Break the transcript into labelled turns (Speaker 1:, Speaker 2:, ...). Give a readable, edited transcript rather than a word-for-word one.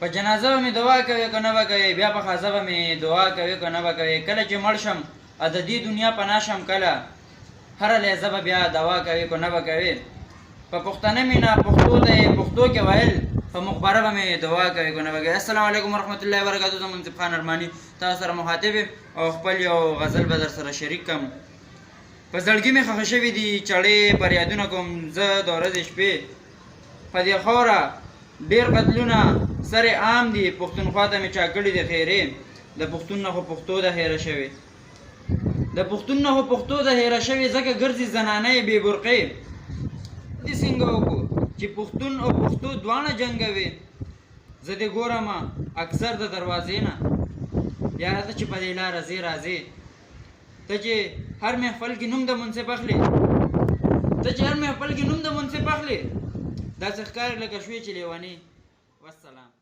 Speaker 1: په جنازه به مې دعا کوي که نه به کوي، بیا په ښځه به مې دعا کوي که نه به کوي. کله چې مړ شم د دې دنیا پناه شم، کله هره لحظه به بیا دعا کوي که نه به کوي. په پښتنه مینه پښتو دی، پښتو کې ویل په مقبره به مې دعا کوي که نه به کوي. السلام علیکم ورحمت الله وبرکاتو. زه منصف خان ارماني تاسو سره مخاطب یم او خپل یو غزل به در سره شریک کړم. په زړګي مې ښخ شوي دي چړې فریادونه کوم زه د ورځې شپې. په دې خاوره ډېر قتلونه سر عام دي، پښتونخوا ته مې چا کړي دي خیرې. د پښتون نه خو پښتو ده هیره شوې، د پښتون نه خو پښتو ده هیره شوې، ځکه ګرځي زنانه بې برقې. دې څنګه وکړو چې پښتون او پښتو دواړه جنګوي. زه دې ګورم اکثر د دروازې نه، یاره ته چې په دې لاره ځې راځې، ته چې هر محفل کې نوم د منصف اخلي، ته چې هر محفل کې نوم د منصف اخلي، داسې ښکاري لکه شوې چې لیونی. والسلام.